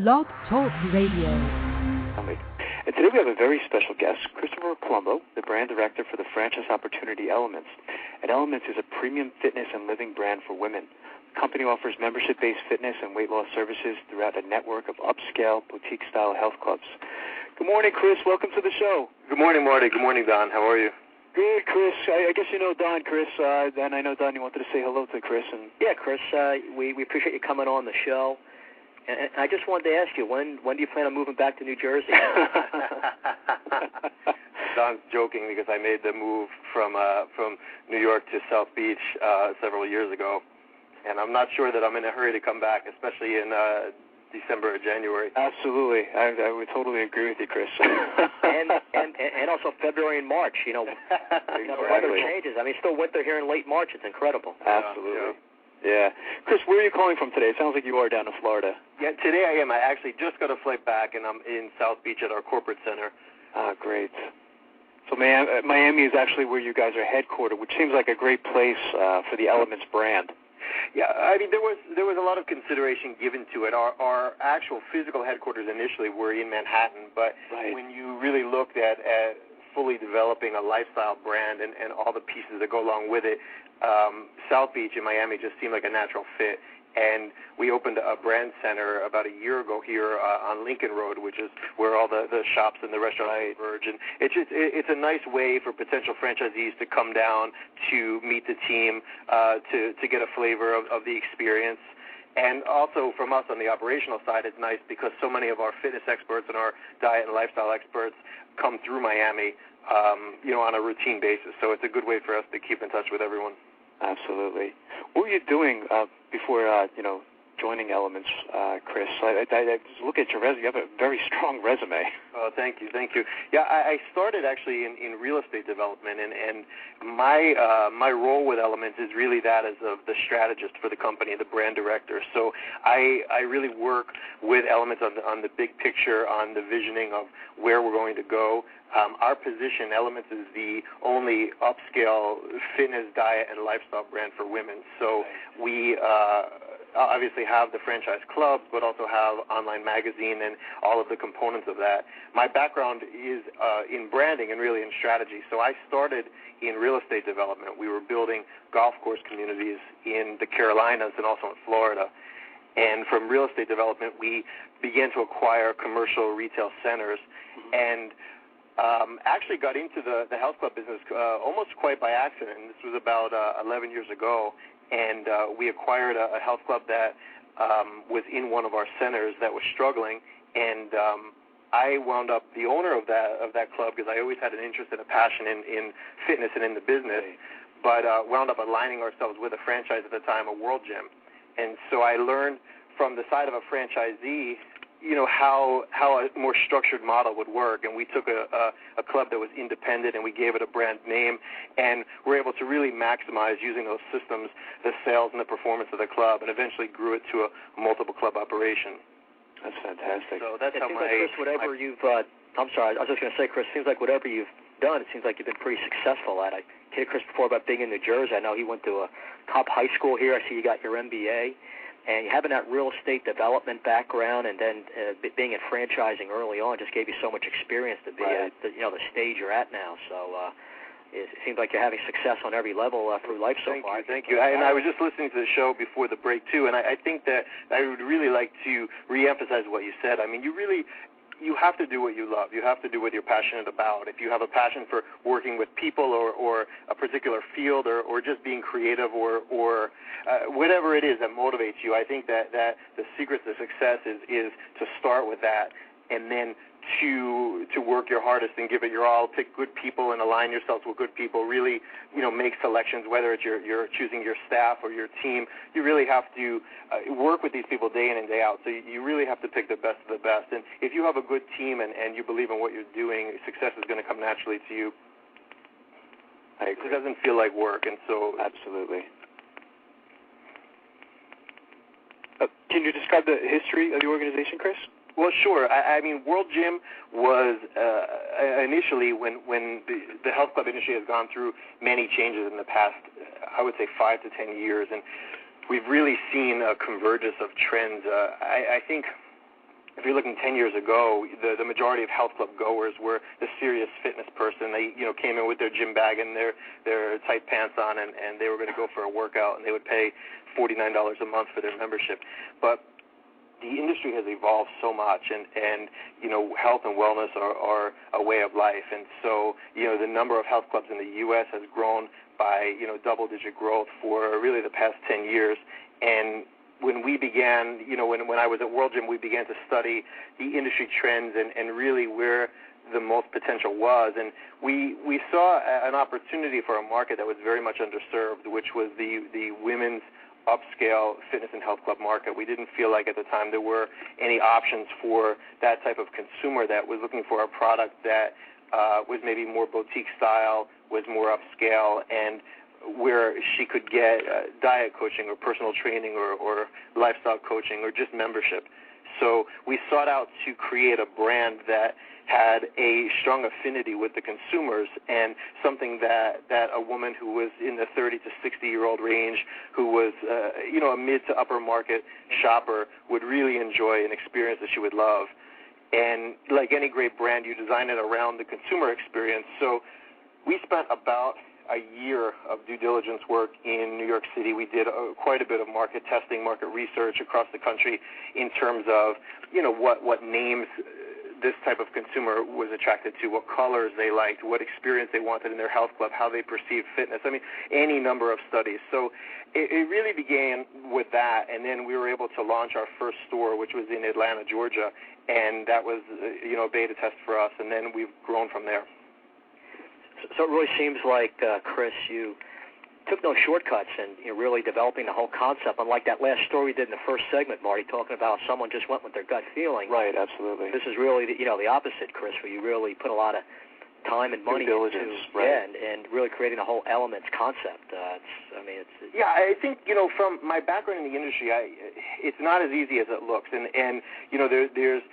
Blog Talk Radio. And today we have a very special guest, Christopher Palumbo, the brand director for the franchise opportunity Elements. And Elements is a premium fitness and living brand for women. The company offers membership-based fitness and weight loss services throughout a network of upscale, boutique-style health clubs. Good morning, Chris. Welcome to the show. Good morning, Marty. Good morning, Don. How are you? Good, Chris. I guess you know Don, Chris, and I know, Don, you wanted to say hello to Chris. And yeah, Chris, we appreciate you coming on the show. And I just wanted to ask you, when do you plan on moving back to New Jersey? Don's joking because I made the move from New York to South Beach several years ago, and I'm not sure that I'm in a hurry to come back, especially in December or January. Absolutely. I would totally agree with you, Chris. and also February and March, the weather changes. I mean, it's still winter here in late March. It's incredible. Absolutely. Yeah. Chris, where are you calling from today? It sounds like you are down in Florida. Yeah, today I am. I actually just got a flight back, and I'm in South Beach at our corporate center. Great. So Miami is actually where you guys are headquartered, which seems like a great place for the Elements brand. Yeah, I mean, there was a lot of consideration given to it. Our actual physical headquarters initially were in Manhattan, but when you really looked at fully developing a lifestyle brand and all the pieces that go along with it, South Beach in Miami just seemed like a natural fit. And we opened a brand center about a year ago here on Lincoln Road, which is where all the shops and the restaurants converge. And it's a nice way for potential franchisees to come down to meet the team, to get a flavor of the experience. And also from us on the operational side, it's nice because so many of our fitness experts and our diet and lifestyle experts come through Miami, on a routine basis. So it's a good way for us to keep in touch with everyone. Absolutely. What were you doing before, joining Elements, Chris? I look at your resume. You have a very strong resume. Oh, thank you. Yeah, I started actually in real estate development, and my role with Elements is really that as the strategist for the company, the brand director. So I really work with Elements on the big picture, on the visioning of where we're going to go. Our position, Elements, is the only upscale fitness, diet, and lifestyle brand for women. So we obviously have the franchise club, but also have online magazine and all of the components of that. My background is in branding and really in strategy. So I started in real estate development. We were building golf course communities in the Carolinas and also in Florida. And from real estate development, we began to acquire commercial retail centers and actually got into the health club business almost quite by accident. This was about 11 years ago, and we acquired a health club that was in one of our centers that was struggling, and I wound up the owner of that club because I always had an interest and a passion in fitness and in the business, but wound up aligning ourselves with a franchise at the time, a World Gym. And so I learned from the side of a franchisee how a more structured model would work, and we took a club that was independent and we gave it a brand name, and we're able to really maximize using those systems, the sales and the performance of the club, and eventually grew it to a multiple club operation. That's fantastic. So that's how Chris, whatever you've I'm sorry, I was just going to say, Chris, seems like whatever you've done, it seems like you've been pretty successful at. I told Chris before about being in New Jersey. I know he went to a top high school here. I see you got your MBA. And having that real estate development background and then being in franchising early on just gave you so much experience to be at the stage you're at now. So it seems like you're having success on every level through life so far. Thank you. And I was just listening to the show before the break, too, and I think that I would really like to reemphasize what you said. I mean, you have to do what you love. You have to do what you're passionate about. If you have a passion for working with people or a particular field or just being creative or whatever it is that motivates you, I think that the secret to success is to start with that and then to work your hardest and give it your all, pick good people and align yourself with good people, really, make selections, whether it's you're choosing your staff or your team. You really have to work with these people day in and day out. So you really have to pick the best of the best. And if you have a good team and you believe in what you're doing, success is going to come naturally to you. I agree. It doesn't feel like work, and so... Absolutely. Can you describe the history of the organization, Chris? Well, sure. I mean, World Gym was initially when the health club industry has gone through many changes in the past, I would say 5 to 10 years, and we've really seen a convergence of trends. I think if you're looking 10 years ago, the majority of health club goers were the serious fitness person. They came in with their gym bag and their tight pants on, and they were going to go for a workout, and they would pay $49 a month for their membership. But the industry has evolved so much, and health and wellness are a way of life. And so, the number of health clubs in the U.S. has grown by, double-digit growth for really the past 10 years. And when we began, when I was at World Gym, we began to study the industry trends and really where the most potential was. And we saw an opportunity for a market that was very much underserved, which was the women's upscale fitness and health club market. We didn't feel like at the time there were any options for that type of consumer that was looking for a product that was maybe more boutique style, was more upscale, and where she could get diet coaching or personal training or lifestyle coaching or just membership. So we sought out to create a brand that had a strong affinity with the consumers, and something that a woman who was in the 30 to 60-year-old range, who was a mid to upper market shopper, would really enjoy and experience that she would love. And like any great brand, you design it around the consumer experience. So we spent about a year of due diligence work in New York City. We did quite a bit of market testing, market research across the country in terms of, what names this type of consumer was attracted to, what colors they liked, what experience they wanted in their health club, how they perceived fitness. I mean, any number of studies. So it really began with that, and then we were able to launch our first store, which was in Atlanta, Georgia, and that was, a beta test for us, and then we've grown from there. So it really seems like, Chris, you took no shortcuts in really developing the whole concept, unlike that last story we did in the first segment, Marty, talking about someone just went with their gut feeling. Right, absolutely. This is really, the opposite, Chris, where you really put a lot of time and money due diligence, into, right. and really creating the whole Elements concept. Yeah, I think, from my background in the industry, it's not as easy as it looks. And there's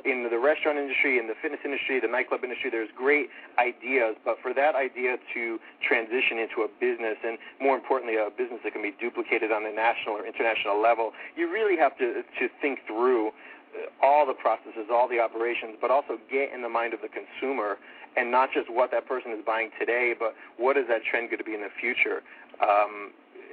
in the restaurant industry, in the fitness industry, the nightclub industry, there's great ideas, but for that idea to transition into a business, and more importantly, a business that can be duplicated on a national or international level, you really have to think through all the processes, all the operations, but also get in the mind of the consumer, and not just what that person is buying today, but what is that trend going to be in the future.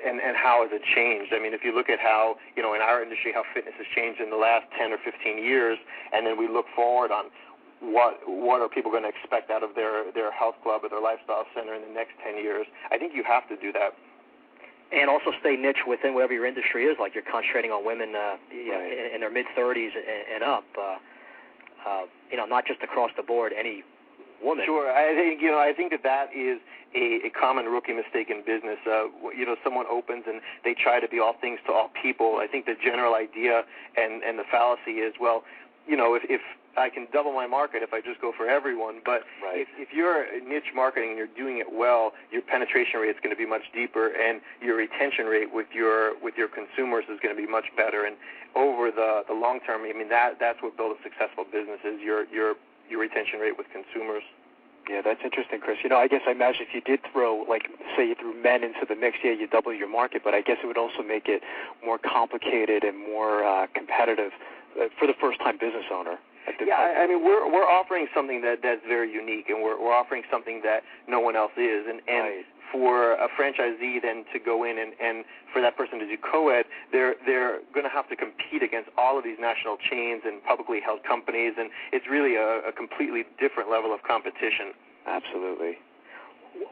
And how has it changed? I mean, if you look at how, in our industry, how fitness has changed in the last 10 or 15 years, and then we look forward on what are people going to expect out of their health club or their lifestyle center in the next 10 years, I think you have to do that. And also stay niche within whatever your industry is, like you're concentrating on women in their mid-30s and up, not just across the board, any woman. Sure. I think that is a common rookie mistake in business. Someone opens and they try to be all things to all people. I think the general idea and the fallacy is, if I can double my market if I just go for everyone, but right. if you're niche marketing and you're doing it well, your penetration rate is going to be much deeper, and your retention rate with your consumers is going to be much better. And over the long term, that's what builds a successful business is your retention rate with consumers. Yeah, that's interesting, Chris. I guess I imagine if you did throw, say you threw men into the mix, you double your market, but I guess it would also make it more complicated and more competitive for the first-time business owner. Yeah, we're offering something that's very unique, and we're offering something that no one else is, and right. For a franchisee then to go in and for that person to do co-ed, they're going to have to compete against all of these national chains and publicly held companies, and it's really a completely different level of competition. Absolutely.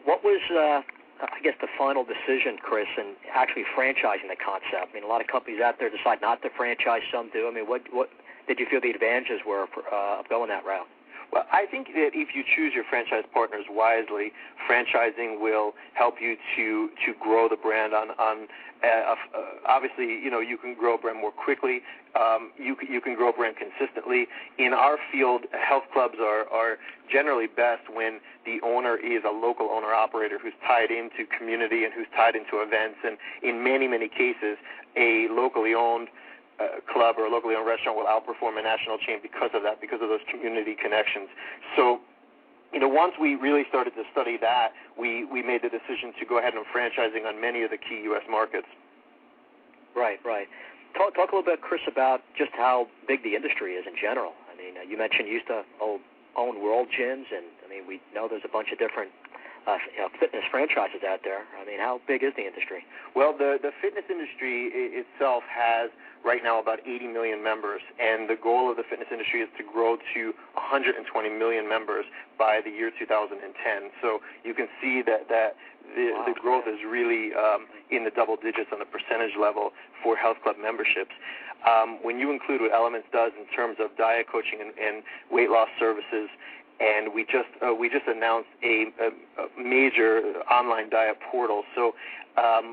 What was, the final decision, Chris, in actually franchising the concept? A lot of companies out there decide not to franchise, some do. What did you feel the advantages were of going that route? Well, I think that if you choose your franchise partners wisely, franchising will help you to grow the brand on obviously, you can grow a brand more quickly. You can grow a brand consistently. In our field, health clubs are generally best when the owner is a local owner-operator who's tied into community and who's tied into events. And in many, many cases, a locally owned club or a locally owned restaurant will outperform a national chain because of that, because of those community connections. So, once we really started to study that, we made the decision to go ahead and franchising on many of the key U.S. markets. Right. Talk a little bit, Chris, about just how big the industry is in general. I mean, you mentioned you used to own World Gyms, and I mean, we know there's a bunch of different fitness franchises out there. I mean, how big is the industry? Well, the fitness industry itself has right now about 80 million members, and the goal of the fitness industry is to grow to 120 million members by the year 2010. So you can see that the growth is really in the double digits on the percentage level for health club memberships. When you include what Elements does in terms of diet coaching and weight loss services, and we just announced a major online diet portal. So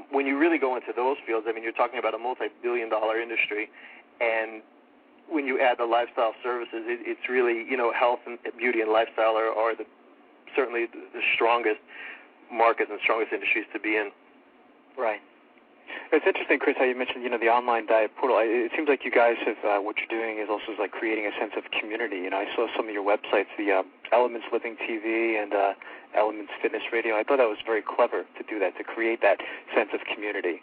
when you really go into those fields, I mean, you're talking about a multi-billion-dollar industry, and when you add the lifestyle services, it's really, health and beauty and lifestyle are certainly the strongest markets and strongest industries to be in. Right. It's interesting, Chris, how you mentioned, the online diet portal. It seems like you guys have, what you're doing is also like creating a sense of community. I saw some of your websites, the Elements Living TV and Elements Fitness Radio. I thought that was very clever to do that, to create that sense of community.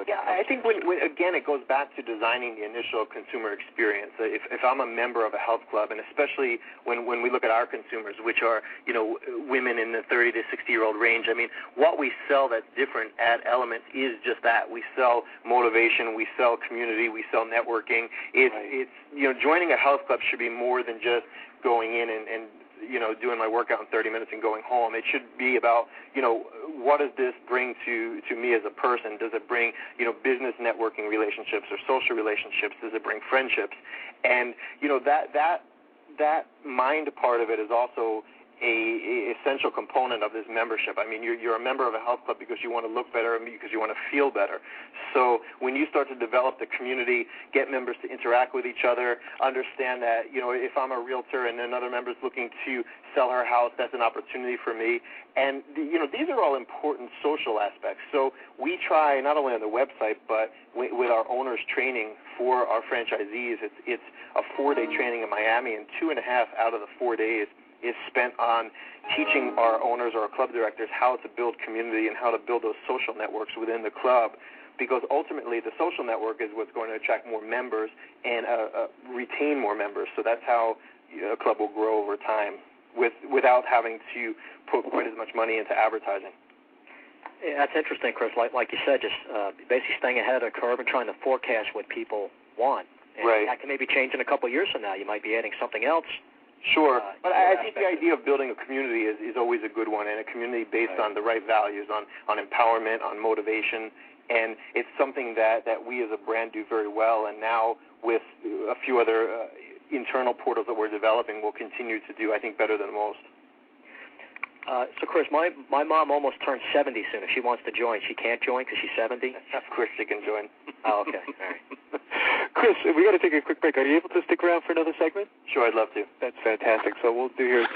Yeah, I think when again, it goes back to designing the initial consumer experience. If I'm a member of a health club, and especially when we look at our consumers, which are, women in the 30 to 60-year-old range, I mean, what we sell that's different at Elements is just that. We sell motivation, we sell community, we sell networking. It's joining a health club should be more than just going in and doing my workout in 30 minutes and going home. It should be about, what does this bring to me as a person? Does it bring, business networking relationships or social relationships? Does it bring friendships? And, that mind part of it is also a essential component of this membership. I mean, you're a member of a health club because you want to look better and because you want to feel better. So when you start to develop the community, get members to interact with each other, understand that, if I'm a realtor and another member is looking to sell her house, that's an opportunity for me. And, these are all important social aspects. So we try, not only on the website, but with our owners training for our franchisees, it's a 4-day training in Miami, and 2.5 out of the 4 days is spent on teaching our owners or our club directors how to build community and how to build those social networks within the club, because ultimately the social network is what's going to attract more members and retain more members. So that's how a club will grow over time without having to put quite as much money into advertising. Yeah, that's interesting, Chris. Like you said, just basically staying ahead of the curve and trying to forecast what people want. And right. That can maybe change in a couple of years from now. You might be adding something else. Sure, but I think the idea of building a community is always a good one, and a community based on the right values, on empowerment, on motivation, and it's something that we as a brand do very well, and now with a few other internal portals that we're developing, we'll continue to do, I think, better than most. So, Chris, my mom almost turned 70 soon. If she wants to join, she can't join because she's 70? Of course she can join. Oh, okay. All right. Chris, we got to take a quick break. Are you able to stick around for another segment? Sure, I'd love to. That's fantastic. So we'll do here